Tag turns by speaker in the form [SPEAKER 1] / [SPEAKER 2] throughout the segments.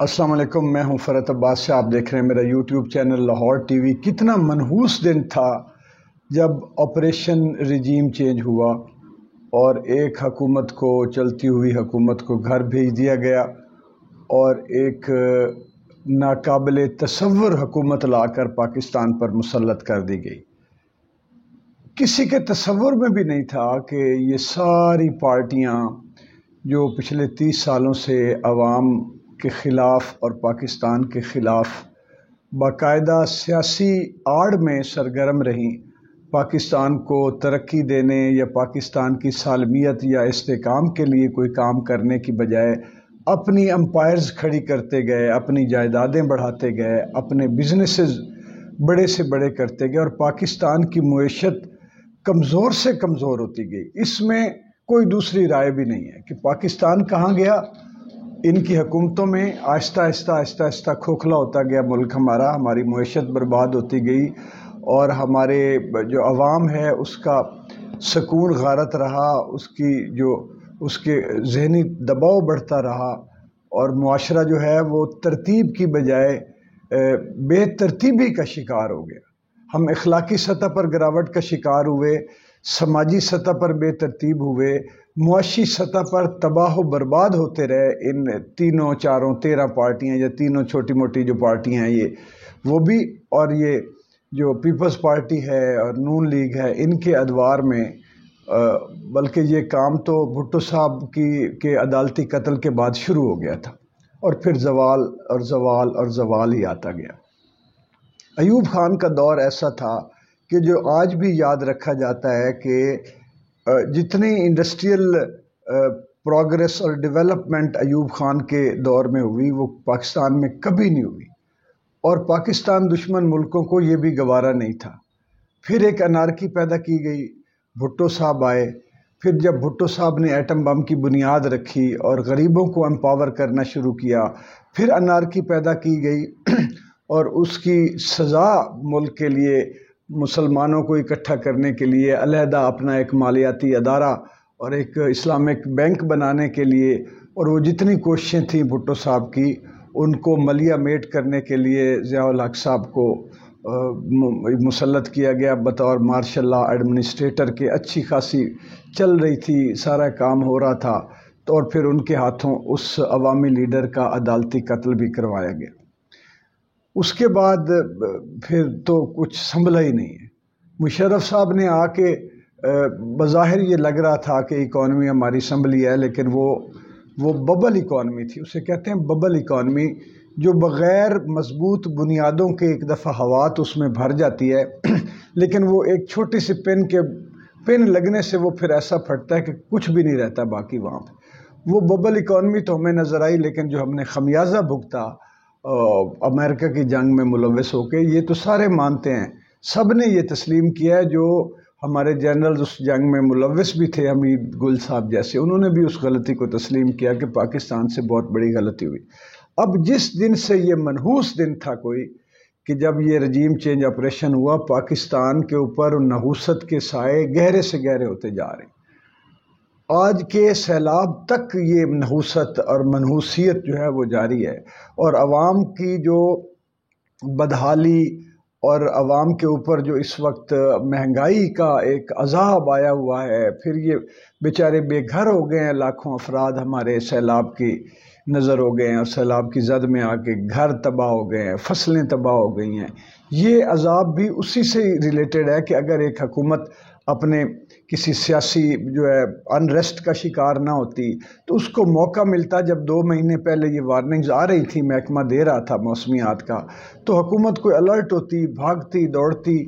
[SPEAKER 1] السلام علیکم، میں ہوں فرت عباس شاہ۔ آپ دیکھ رہے ہیں میرا YouTube channel Lahore T V. کتنا منحوس دن تھا جب آپریشن رجیم چینج ہوا اور ایک حکومت کو، چلتی ہوئی حکومت کو گھر بھیج دیا گیا اور ایک ناقابل تصور حکومت لا کر پاکستان پر مسلط کر دی گئی۔ کسی کے تصور میں بھی نہیں تھا کہ یہ ساری پارٹیاں جو پچھلے 30 سالوں سے عوام کے خلاف اور پاکستان کے خلاف باقاعدہ سیاسی آڑ میں سرگرم رہیں، پاکستان کو ترقی دینے یا پاکستان کی سالمیت یا استحکام کے لیے کوئی کام کرنے کی بجائے اپنی امپائرز کھڑی کرتے گئے، اپنی جائیدادیں بڑھاتے گئے، اپنے بزنسز بڑے سے بڑے کرتے گئے اور پاکستان کی معیشت کمزور سے کمزور ہوتی گئی۔ اس میں کوئی دوسری رائے بھی نہیں ہے کہ پاکستان کہاں گیا۔ ان کی حکومتوں میں آہستہ آہستہ کھوکھلا ہوتا گیا ملک ہمارا، ہماری معیشت برباد ہوتی گئی اور ہمارے جو عوام ہے اس کا سکون غارت رہا، اس کے ذہنی دباؤ بڑھتا رہا اور معاشرہ جو ہے وہ ترتیب کی بجائے بے ترتیبی کا شکار ہو گیا۔ ہم اخلاقی سطح پر گراوٹ کا شکار ہوئے، سماجی سطح پر بے ترتیب ہوئے، معاشی سطح پر تباہ و برباد ہوتے رہے۔ ان تینوں 13 پارٹیاں یا تینوں چھوٹی موٹی جو پارٹیاں ہیں یہ وہ بھی، اور یہ جو پیپلز پارٹی ہے اور نون لیگ ہے، ان کے ادوار میں بلکہ یہ کام تو بھٹو صاحب کے عدالتی قتل کے بعد شروع ہو گیا تھا اور پھر زوال اور زوال اور زوال ہی آتا گیا۔ ایوب خان کا دور ایسا تھا کہ جو آج بھی یاد رکھا جاتا ہے کہ جتنی انڈسٹریل پروگریس اور ڈیولپمنٹ ایوب خان کے دور میں ہوئی وہ پاکستان میں کبھی نہیں ہوئی، اور پاکستان دشمن ملکوں کو یہ بھی گوارا نہیں تھا۔ پھر ایک انارکی پیدا کی گئی، بھٹو صاحب آئے، پھر جب بھٹو صاحب نے ایٹم بم کی بنیاد رکھی اور غریبوں کو امپاور کرنا شروع کیا، پھر انارکی پیدا کی گئی اور اس کی سزا ملک کے لیے مسلمانوں کو اکٹھا کرنے کے لیے علیحدہ اپنا ایک مالیاتی ادارہ اور ایک اسلامک بینک بنانے کے لیے، اور وہ جتنی کوششیں تھیں بھٹو صاحب کی ان کو ملیہ میٹ کرنے کے لیے ضیاء الحق صاحب کو مسلط کیا گیا بطور مارشل لا ایڈمنسٹریٹر کے۔ اچھی خاصی چل رہی تھی، سارا کام ہو رہا تھا، تو اور پھر ان کے ہاتھوں اس عوامی لیڈر کا عدالتی قتل بھی کروایا گیا۔ اس کے بعد پھر تو کچھ سنبھلا ہی نہیں ہے۔ مشرف صاحب نے آ کے بظاہر یہ لگ رہا تھا کہ اکانومی ہماری سنبھلی ہے، لیکن وہ ببل اکانومی تھی، اسے کہتے ہیں ببل اکانومی، جو بغیر مضبوط بنیادوں کے ایک دفعہ ہوا تو اس میں بھر جاتی ہے، لیکن وہ ایک چھوٹی سی پن لگنے سے وہ پھر ایسا پھٹتا ہے کہ کچھ بھی نہیں رہتا باقی وہاں پہ۔ وہ ببل اکانومی تو ہمیں نظر آئی، لیکن جو ہم نے خمیازہ بھگتا امریکہ کی جنگ میں ملوث ہو کے، یہ تو سارے مانتے ہیں، سب نے یہ تسلیم کیا ہے۔ جو ہمارے جنرل اس جنگ میں ملوث بھی تھے، حمید گل صاحب جیسے، انہوں نے بھی اس غلطی کو تسلیم کیا کہ پاکستان سے بہت بڑی غلطی ہوئی۔ اب جس دن سے یہ منحوس دن تھا کوئی کہ جب یہ رجیم چینج آپریشن ہوا، پاکستان کے اوپر نحوست کے سائے گہرے سے گہرے ہوتے جا رہے ہیں۔ آج کے سیلاب تک یہ نحوست اور منحوسیت جو ہے وہ جاری ہے، اور عوام کی جو بدحالی اور عوام کے اوپر جو اس وقت مہنگائی کا ایک عذاب آیا ہوا ہے، پھر یہ بیچارے بے گھر ہو گئے ہیں، لاکھوں افراد ہمارے سیلاب کی نظر ہو گئے ہیں اور سیلاب کی زد میں آ کے گھر تباہ ہو گئے ہیں، فصلیں تباہ ہو گئی ہیں۔ یہ عذاب بھی اسی سے ریلیٹڈ ہے کہ اگر ایک حکومت اپنے کسی سیاسی جو ہے انریسٹ کا شکار نہ ہوتی تو اس کو موقع ملتا، جب 2 مہینے پہلے یہ وارننگز آ رہی تھی، محکمہ دے رہا تھا موسمیات کا، تو حکومت کوئی الرٹ ہوتی، بھاگتی دوڑتی۔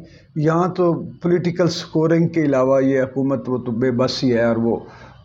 [SPEAKER 1] یہاں تو پولیٹیکل سکورنگ کے علاوہ یہ حکومت وہ تو بے بس ہی ہے، اور وہ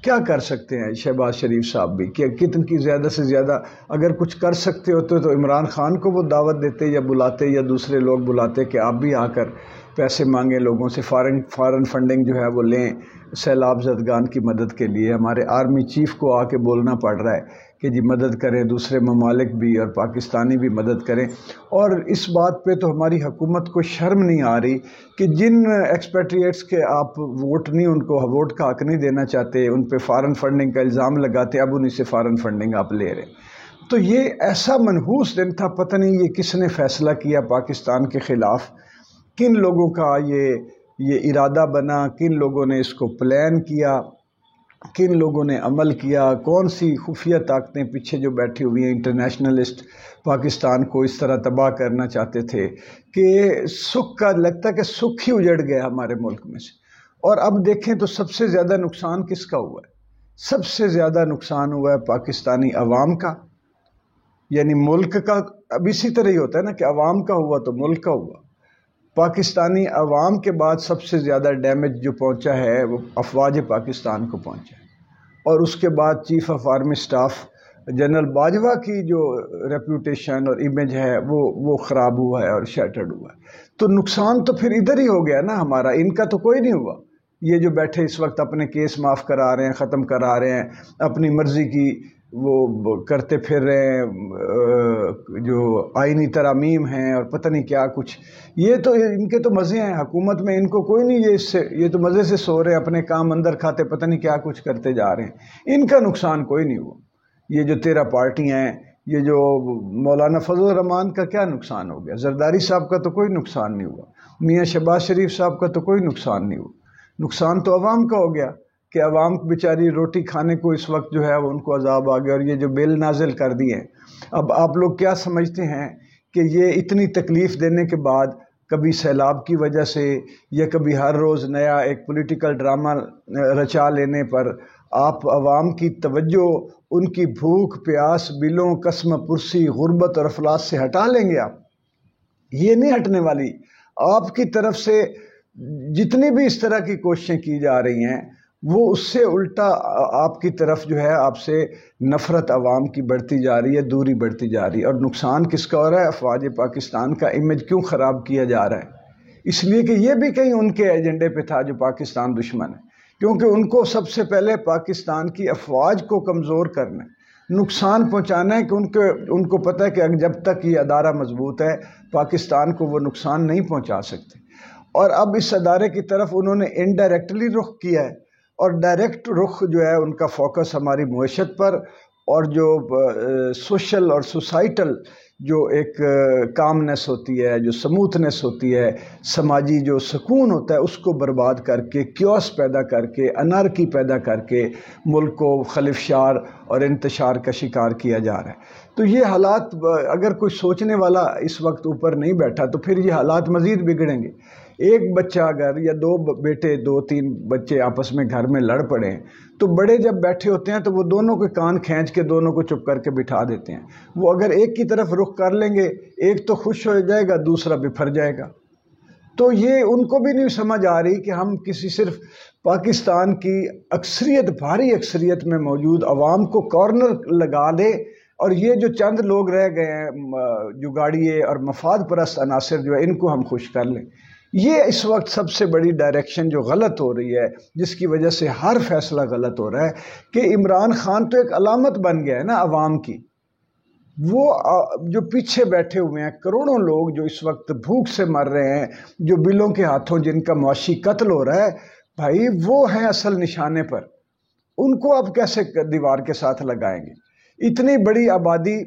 [SPEAKER 1] کیا کر سکتے ہیں شہباز شریف صاحب بھی کہ کتن کی زیادہ سے زیادہ اگر کچھ کر سکتے ہوتے تو عمران خان کو وہ دعوت دیتے یا بلاتے یا دوسرے لوگ بلاتے کہ آپ بھی آ کر پیسے مانگیں لوگوں سے، فارن فنڈنگ جو ہے وہ لیں سیلاب زدگان کی مدد کے لیے۔ ہمارے آرمی چیف کو آ کے بولنا پڑ رہا ہے کہ جی مدد کریں، دوسرے ممالک بھی اور پاکستانی بھی مدد کریں۔ اور اس بات پہ تو ہماری حکومت کو شرم نہیں آ رہی کہ جن ایکسپیٹریٹس کے آپ ووٹ نہیں، ان کو ووٹ کا حق نہیں دینا چاہتے، ان پہ فارن فنڈنگ کا الزام لگاتے، اب انہیں سے فارن فنڈنگ آپ لے رہے ہیں۔ تو یہ ایسا منحوس دن تھا، پتہ نہیں یہ کس نے فیصلہ کیا پاکستان کے خلاف، کن لوگوں کا یہ ارادہ بنا، کن لوگوں نے اس کو پلان کیا، کن لوگوں نے عمل کیا، کون سی خفیہ طاقتیں پیچھے جو بیٹھی ہوئی ہیں، انٹرنیشنلسٹ پاکستان کو اس طرح تباہ کرنا چاہتے تھے کہ سکھ کا لگتا ہے کہ سکھ ہی اجڑ گیا ہمارے ملک میں سے۔ اور اب دیکھیں تو سب سے زیادہ نقصان کس کا ہوا ہے؟ سب سے زیادہ نقصان ہوا ہے پاکستانی عوام کا، یعنی ملک کا۔ اب اسی طرح ہی ہوتا ہے نا کہ عوام کا ہوا تو ملک کا ہوا۔ پاکستانی عوام کے بعد سب سے زیادہ ڈیمیج جو پہنچا ہے وہ افواج پاکستان کو پہنچا ہے، اور اس کے بعد chief of army staff general Bajwa کی جو ریپوٹیشن اور امیج ہے وہ خراب ہوا ہے اور شیٹرڈ ہوا ہے۔ تو نقصان تو پھر ادھر ہی ہو گیا نا ہمارا، ان کا تو کوئی نہیں ہوا۔ یہ جو بیٹھے اس وقت اپنے کیس معاف کرا رہے ہیں، ختم کرا رہے ہیں، اپنی مرضی کی وہ کرتے پھر رہے ہیں، جو آئینی ترامیم ہیں اور پتہ نہیں کیا کچھ، یہ تو ان کے تو مزے ہیں حکومت میں، ان کو کوئی نہیں یہ تو مزے سے سو رہے ہیں، اپنے کام اندر کھاتے پتہ نہیں کیا کچھ کرتے جا رہے ہیں، ان کا نقصان کوئی نہیں ہوا۔ یہ جو 13 پارٹیاں ہیں، یہ جو مولانا فضل الرحمان کا کیا نقصان ہو گیا؟ زرداری صاحب کا تو کوئی نقصان نہیں ہوا، میاں شہباز شریف صاحب کا تو کوئی نقصان نہیں ہوا۔ نقصان تو عوام کا ہو گیا کہ عوام بیچاری روٹی کھانے کو اس وقت جو ہے وہ ان کو عذاب آ گیا، اور یہ جو بل نازل کر دیے ہیں، اب آپ لوگ کیا سمجھتے ہیں کہ یہ اتنی تکلیف دینے کے بعد کبھی سیلاب کی وجہ سے یا کبھی ہر روز نیا ایک پولیٹیکل ڈرامہ رچا لینے پر آپ عوام کی توجہ ان کی بھوک پیاس، بلوں، قسم پرسی، غربت اور افلاس سے ہٹا لیں گے؟ آپ یہ نہیں ہٹنے والی۔ آپ کی طرف سے جتنی بھی اس طرح کی کوششیں کی جا رہی ہیں، وہ اس سے الٹا آپ کی طرف جو ہے آپ سے نفرت عوام کی بڑھتی جا رہی ہے، دوری بڑھتی جا رہی ہے۔ اور نقصان کس کا ہو رہا ہے؟ افواج پاکستان کا امیج کیوں خراب کیا جا رہا ہے؟ اس لیے کہ یہ بھی کہیں ان کے ایجنڈے پہ تھا جو پاکستان دشمن ہے، کیونکہ ان کو سب سے پہلے پاکستان کی افواج کو کمزور کرنا ہے، نقصان پہنچانا ہے، کہ ان کو پتہ ہے کہ جب تک یہ ادارہ مضبوط ہے پاکستان کو وہ نقصان نہیں پہنچا سکتے۔ اور اب اس ادارے کی طرف انہوں نے انڈائریکٹلی رخ کیا ہے، اور ڈائریکٹ رخ جو ہے ان کا فوکس ہماری معیشت پر، اور جو سوشل اور سوسائٹل جو ایک کامنس ہوتی ہے، جو سموتھنس ہوتی ہے، سماجی جو سکون ہوتا ہے، اس کو برباد کر کے، کیوس پیدا کر کے، انارکی پیدا کر کے ملک کو خلفشار اور انتشار کا شکار کیا جا رہا ہے۔ تو یہ حالات اگر کوئی سوچنے والا اس وقت اوپر نہیں بیٹھا تو پھر یہ حالات مزید بگڑیں گے۔ ایک بچہ اگر یا دو بیٹے، 2-3 بچے آپس میں گھر میں لڑ پڑیں تو بڑے جب بیٹھے ہوتے ہیں تو وہ دونوں کے کان کھینچ کے دونوں کو چپ کر کے بٹھا دیتے ہیں۔ وہ اگر ایک کی طرف رخ کر لیں گے، ایک تو خوش ہو جائے گا، دوسرا بپھر جائے گا۔ تو یہ ان کو بھی نہیں سمجھ آ رہی کہ ہم کسی صرف پاکستان کی اکثریت، بھاری اکثریت میں موجود عوام کو کارنر لگا دے، اور یہ جو چند لوگ رہ گئے ہیں جو گاڑیے اور مفاد پرست عناصر جو ہے، ان کو ہم خوش کر لیں۔ یہ اس وقت سب سے بڑی ڈائریکشن جو غلط ہو رہی ہے، جس کی وجہ سے ہر فیصلہ غلط ہو رہا ہے، کہ عمران خان تو ایک علامت بن گیا ہے نا عوام کی۔ وہ جو پیچھے بیٹھے ہوئے ہیں کروڑوں لوگ جو اس وقت بھوک سے مر رہے ہیں، جو بلوں کے ہاتھوں جن کا معاشی قتل ہو رہا ہے، بھائی وہ ہیں اصل نشانے پر۔ ان کو آپ کیسے دیوار کے ساتھ لگائیں گے؟ اتنی بڑی آبادی،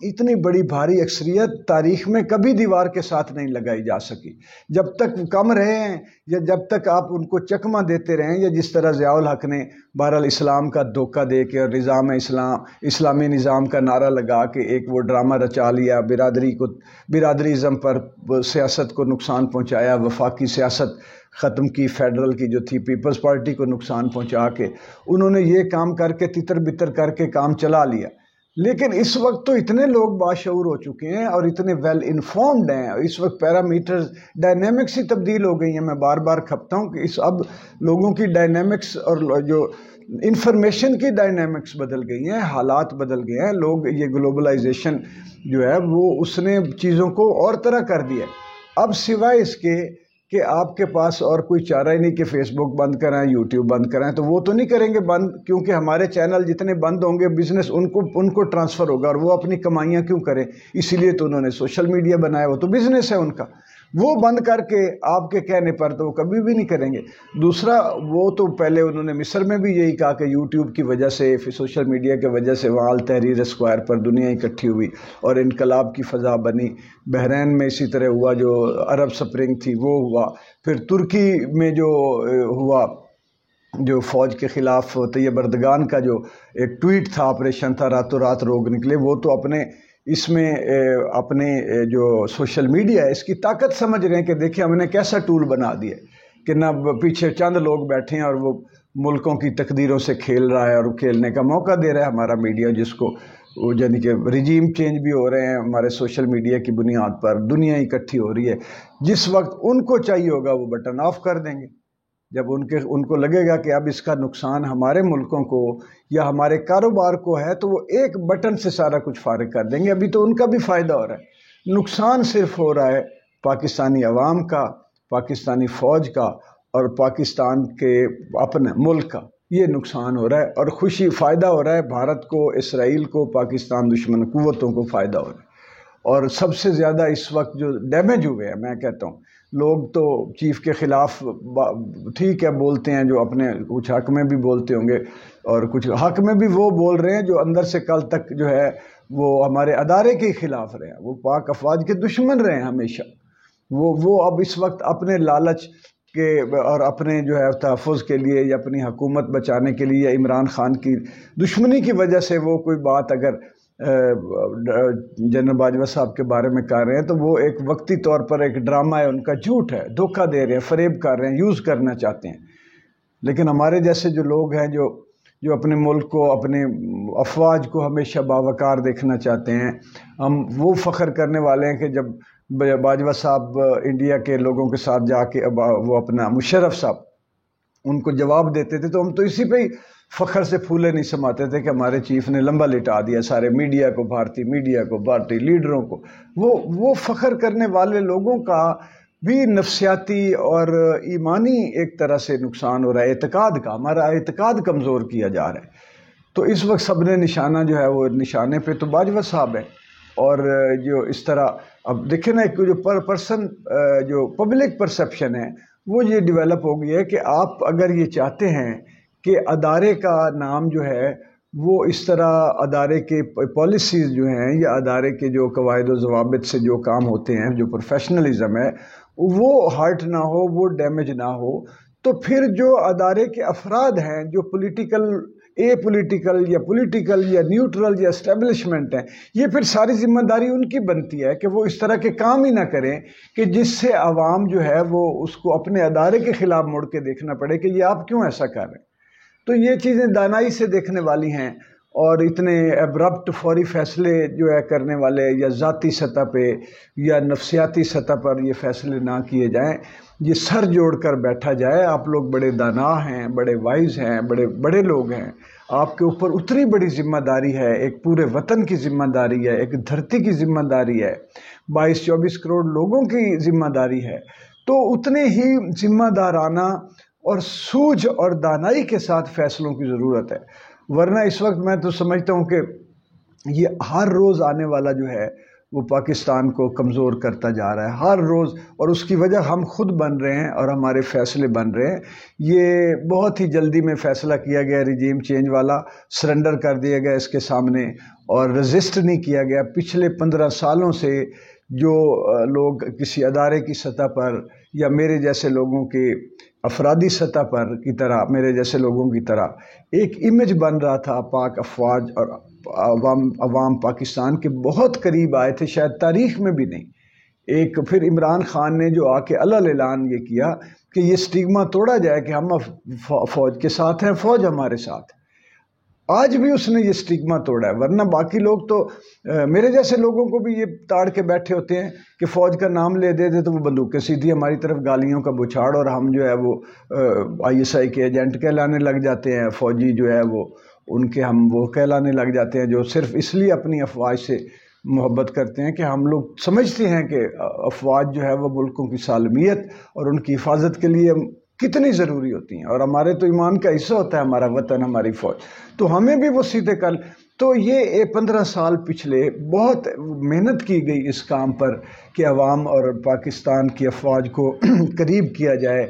[SPEAKER 1] اتنی بڑی بھاری اکثریت تاریخ میں کبھی دیوار کے ساتھ نہیں لگائی جا سکی۔ جب تک کم رہے ہیں یا جب تک آپ ان کو چکمہ دیتے رہیں، یا جس طرح ضیاء الحق نے بہرحال اسلام کا دھوکہ دے کے اور نظام اسلامی نظام کا نعرہ لگا کے ایک وہ ڈرامہ رچا لیا، برادریزم پر سیاست کو نقصان پہنچایا، وفاقی سیاست ختم کی، فیڈرل کی جو تھی پیپلز پارٹی کو نقصان پہنچا کے انہوں نے یہ کام کر کے تتر بتر کر کے کام چلا لیا۔ لیکن اس وقت تو اتنے لوگ باشعور ہو چکے ہیں اور اتنے ویل انفارمڈ ہیں، اور اس وقت پیرامیٹرز، ڈائنامکس ہی تبدیل ہو گئی ہیں۔ میں بار بار کھپتا ہوں کہ اب لوگوں کی ڈائنامکس اور جو انفارمیشن کی ڈائنامکس بدل گئی ہیں، حالات بدل گئے ہیں۔ لوگ یہ گلوبلائزیشن جو ہے وہ اس نے چیزوں کو اور طرح کر دیا۔ اب سوائے اس کے کہ آپ کے پاس اور کوئی چارہ ہی نہیں کہ فیس بک بند کرائیں، یوٹیوب بند کرائیں، تو وہ تو نہیں کریں گے بند، کیونکہ ہمارے چینل جتنے بند ہوں گے بزنس ان کو ٹرانسفر ہوگا، اور وہ اپنی کمائیاں کیوں کریں؟ اسی لیے تو انہوں نے سوشل میڈیا بنایا، وہ تو بزنس ہے ان کا۔ وہ بند کر کے آپ کے کہنے پر تو وہ کبھی بھی نہیں کریں گے۔ دوسرا، وہ تو پہلے انہوں نے مصر میں بھی یہی کہا کہ یوٹیوب کی وجہ سے، سوشل میڈیا کی وجہ سے وہاں تحریر اسکوائر پر دنیا اکٹھی ہوئی اور انقلاب کی فضا بنی۔ بحرین میں اسی طرح ہوا، جو عرب سپرنگ تھی وہ ہوا۔ پھر ترکی میں جو ہوا، جو فوج کے خلاف طیب اردگان کا جو ایک ٹویٹ تھا، آپریشن تھا، راتوں رات لوگ نکلے، وہ تو اپنے اس میں اپنے جو سوشل میڈیا ہے اس کی طاقت سمجھ رہے ہیں کہ دیکھیں ہم نے کیسا ٹول بنا دیا کہ نہ پیچھے چند لوگ بیٹھے ہیں اور وہ ملکوں کی تقدیروں سے کھیل رہا ہے اور کھیلنے کا موقع دے رہا ہے ہمارا میڈیا، جس کو یعنی کہ رجیم چینج بھی ہو رہے ہیں ہمارے سوشل میڈیا کی بنیاد پر، دنیا اکٹھی ہو رہی ہے۔ جس وقت ان کو چاہیے ہوگا وہ بٹن آف کر دیں گے، جب ان کو لگے گا کہ اب اس کا نقصان ہمارے ملکوں کو یا ہمارے کاروبار کو ہے تو وہ ایک بٹن سے سارا کچھ فارغ کر دیں گے۔ ابھی تو ان کا بھی فائدہ ہو رہا ہے، نقصان صرف ہو رہا ہے پاکستانی عوام کا، پاکستانی فوج کا اور پاکستان کے اپنے ملک کا، یہ نقصان ہو رہا ہے، اور خوشی فائدہ ہو رہا ہے بھارت کو، اسرائیل کو، پاکستان دشمن قوتوں کو فائدہ ہو رہا ہے۔ اور سب سے زیادہ اس وقت جو ڈیمیج ہوئے ہیں، میں کہتا ہوں لوگ تو چیف کے خلاف ٹھیک ہے بولتے ہیں، جو اپنے کچھ حق میں بھی بولتے ہوں گے اور کچھ حق میں بھی وہ بول رہے ہیں جو اندر سے کل تک جو ہے وہ ہمارے ادارے کے خلاف رہے ہیں، وہ پاک افواج کے دشمن رہے ہیں ہمیشہ۔ وہ اب اس وقت اپنے لالچ کے اور اپنے جو ہے تحفظ کے لیے یا اپنی حکومت بچانے کے لیے یا عمران خان کی دشمنی کی وجہ سے وہ کوئی بات اگر جنرل باجوہ صاحب کے بارے میں کر رہے ہیں تو وہ ایک وقتی طور پر ایک ڈرامہ ہے، ان کا جھوٹ ہے، دھوکہ دے رہے ہیں، فریب کر رہے ہیں، یوز کرنا چاہتے ہیں۔ لیکن ہمارے جیسے جو لوگ ہیں جو اپنے ملک کو، اپنے افواج کو ہمیشہ باوقار دیکھنا چاہتے ہیں، ہم وہ فخر کرنے والے ہیں کہ جب باجوہ صاحب انڈیا کے لوگوں کے ساتھ جا کے وہ اپنا مشرف صاحب ان کو جواب دیتے تھے تو ہم تو اسی پہ ہی فخر سے پھولے نہیں سماتے تھے کہ ہمارے چیف نے لمبا لٹا دیا سارے میڈیا کو، بھارتی میڈیا کو، بھارتی لیڈروں کو۔ وہ فخر کرنے والے لوگوں کا بھی نفسیاتی اور ایمانی ایک طرح سے نقصان ہو رہا ہے، اعتقاد کا، ہمارا اعتقاد کمزور کیا جا رہا ہے۔ تو اس وقت سب نے نشانہ جو ہے وہ نشانے پہ تو باجوہ صاحب ہے، اور جو اس طرح اب دیکھیں نا جو جو پبلک پرسپشن ہے وہ یہ ڈیولپ ہو گئی ہے کہ آپ اگر یہ چاہتے ہیں کہ ادارے کا نام جو ہے وہ اس طرح ادارے کے پالیسیز جو ہیں یا ادارے کے جو قواعد و ضوابط سے جو کام ہوتے ہیں، جو پروفیشنلزم ہے، وہ ہرٹ نہ ہو، وہ ڈیمیج نہ ہو، تو پھر جو ادارے کے افراد ہیں جو پولیٹیکل یا نیوٹرل یا اسٹیبلشمنٹ ہیں، یہ پھر ساری ذمہ داری ان کی بنتی ہے کہ وہ اس طرح کے کام ہی نہ کریں کہ جس سے عوام جو ہے وہ اس کو اپنے ادارے کے خلاف مڑ کے دیکھنا پڑے کہ یہ آپ کیوں ایسا کر رہے ہیں۔ تو یہ چیزیں دانائی سے دیکھنے والی ہیں، اور اتنے ابرپٹ فوری فیصلے جو ہے کرنے والے یا ذاتی سطح پہ یا نفسیاتی سطح پر یہ فیصلے نہ کیے جائیں، یہ سر جوڑ کر بیٹھا جائے۔ آپ لوگ بڑے دانا ہیں، بڑے وائز ہیں، بڑے لوگ ہیں، آپ کے اوپر اتنی بڑی ذمہ داری ہے، ایک پورے وطن کی ذمہ داری ہے، ایک دھرتی کی ذمہ داری ہے، 22-24 کروڑ لوگوں کی ذمہ داری ہے، تو اتنے ہی ذمہ دارانہ اور سوجھ اور دانائی کے ساتھ فیصلوں کی ضرورت ہے۔ ورنہ اس وقت میں تو سمجھتا ہوں کہ یہ ہر روز آنے والا جو ہے وہ پاکستان کو کمزور کرتا جا رہا ہے، ہر روز، اور اس کی وجہ ہم خود بن رہے ہیں اور ہمارے فیصلے بن رہے ہیں۔ یہ بہت ہی جلدی میں فیصلہ کیا گیا رجیم چینج والا، سرنڈر کر دیا گیا اس کے سامنے اور رزسٹ نہیں کیا گیا۔ پچھلے 15 سالوں سے جو لوگ کسی ادارے کی سطح پر یا میرے جیسے لوگوں کے افرادی سطح پر کی طرح، میرے جیسے لوگوں کی طرح ایک امیج بن رہا تھا، پاک افواج اور عوام پاکستان کے بہت قریب آئے تھے، شاید تاریخ میں بھی نہیں۔ ایک پھر عمران خان نے جو آ کے اعلان یہ کیا کہ یہ سٹیگما توڑا جائے کہ ہم فوج کے ساتھ ہیں، فوج ہمارے ساتھ ہے۔ آج بھی اس نے یہ سٹیگما توڑا ہے، ورنہ باقی لوگ تو میرے جیسے لوگوں کو بھی یہ تاڑ کے بیٹھے ہوتے ہیں کہ فوج کا نام لے دے تو وہ بندوقیں سیدھی ہماری طرف، گالیوں کا بچھاڑ، اور ہم جو ہے وہ ISI کے ایجنٹ کہلانے لگ جاتے ہیں، فوجی جو ہے وہ ان کے ہم وہ کہلانے لگ جاتے ہیں جو صرف اس لیے اپنی افواج سے محبت کرتے ہیں کہ ہم لوگ سمجھتے ہیں کہ افواج جو ہے وہ ملکوں کی سالمیت اور ان کی حفاظت کے لیے کتنی ضروری ہوتی ہیں، اور ہمارے تو ایمان کا حصہ ہوتا ہے ہمارا وطن، ہماری فوج، تو ہمیں بھی وہ سیدھے کل تو یہ 15 سال پچھلے بہت محنت کی گئی اس کام پر کہ عوام اور پاکستان کی افواج کو قریب کیا جائے،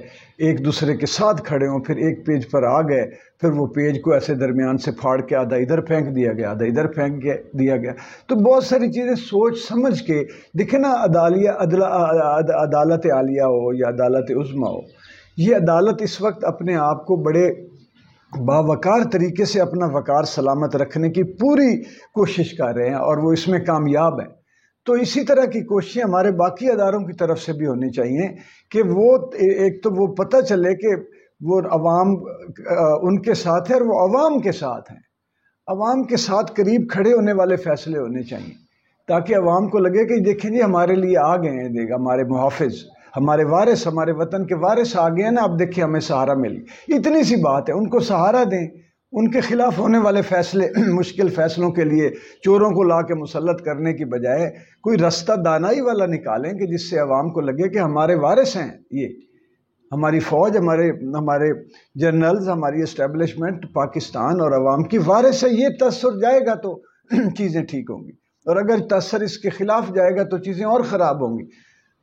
[SPEAKER 1] ایک دوسرے کے ساتھ کھڑے ہوں، پھر ایک پیج پر آ گئے، پھر وہ پیج کو ایسے درمیان سے پھاڑ کے آدھا ادھر پھینک دیا گیا، آدھا ادھر پھینک دیا گیا۔ تو بہت ساری چیزیں سوچ سمجھ کے دیکھیں نا، عدالت عالیہ ہو یا عدالت عظمیٰ ہو، یہ عدالت اس وقت اپنے آپ کو بڑے باوقار طریقے سے اپنا وقار سلامت رکھنے کی پوری کوشش کر رہے ہیں اور وہ اس میں کامیاب ہیں۔ تو اسی طرح کی کوششیں ہمارے باقی اداروں کی طرف سے بھی ہونی چاہیے کہ وہ ایک تو وہ پتہ چلے کہ وہ عوام ان کے ساتھ ہے اور وہ عوام کے ساتھ ہیں، عوام کے ساتھ قریب کھڑے ہونے والے فیصلے ہونے چاہیے، تاکہ عوام کو لگے کہ دیکھیں جی ہمارے لیے آ گئے ہیں، ہمارے محافظ، ہمارے وارث، ہمارے وطن کے وارث آ گئے ہیں نا، اب دیکھیں ہمیں سہارا مل گیا۔ اتنی سی بات ہے، ان کو سہارا دیں، ان کے خلاف ہونے والے فیصلے، مشکل فیصلوں کے لیے چوروں کو لا کے مسلط کرنے کی بجائے کوئی رستہ دانائی والا نکالیں کہ جس سے عوام کو لگے کہ ہمارے وارث ہیں، یہ ہماری فوج، ہمارے جنرلز، ہماری اسٹیبلشمنٹ پاکستان اور عوام کی وارث ہے۔ یہ تاثر جائے گا تو چیزیں ٹھیک ہوں گی، اور اگر تاثر اس کے خلاف جائے گا تو چیزیں اور خراب ہوں گی۔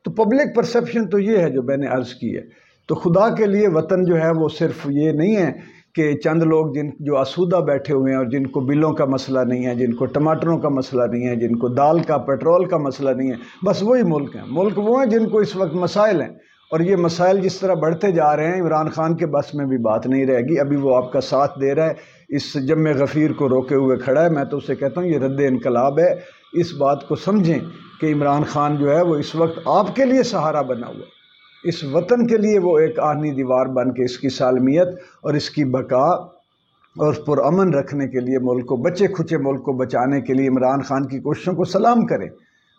[SPEAKER 1] تو پبلک پرسیپشن تو یہ ہے جو میں نے عرض کی ہے۔ تو خدا کے لیے وطن جو ہے وہ صرف یہ نہیں ہے کہ چند لوگ جو آسودہ بیٹھے ہوئے ہیں اور جن کو بلوں کا مسئلہ نہیں ہے، جن کو ٹماٹروں کا مسئلہ نہیں ہے، جن کو دال کا پیٹرول کا مسئلہ نہیں ہے، بس وہی ملک ہیں۔ ملک وہ ہیں جن کو اس وقت مسائل ہیں، اور یہ مسائل جس طرح بڑھتے جا رہے ہیں، عمران خان کے بس میں بھی بات نہیں رہے گی۔ ابھی وہ آپ کا ساتھ دے رہا ہے، اس جم غفیر کو روکے ہوئے کھڑا ہے۔ میں تو اسے کہتا ہوں یہ رد انقلاب ہے۔ اس بات کو سمجھیں کہ عمران خان جو ہے وہ اس وقت آپ کے لیے سہارا بنا ہوا ہے، اس وطن کے لیے وہ ایک آہنی دیوار بن کے اس کی سالمیت اور اس کی بقا اور پرامن رکھنے کے لیے، ملک کو، بچے کھچے ملک کو بچانے کے لیے عمران خان کی کوششوں کو سلام کریں۔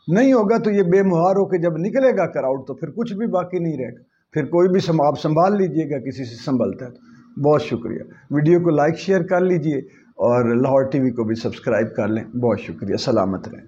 [SPEAKER 1] نہیں ہوگا تو یہ بے مہار ہو کے جب نکلے گا کراؤڈ تو پھر کچھ بھی باقی نہیں رہے گا، پھر کوئی بھی آپ سنبھال لیجئے گا کسی سے سنبھلتا ہے تو۔ بہت شکریہ۔ ویڈیو کو لائک شیئر کر لیجئے اور لاہور ٹی وی کو بھی سبسکرائب کر لیں۔ بہت شکریہ۔ سلامت رہیں۔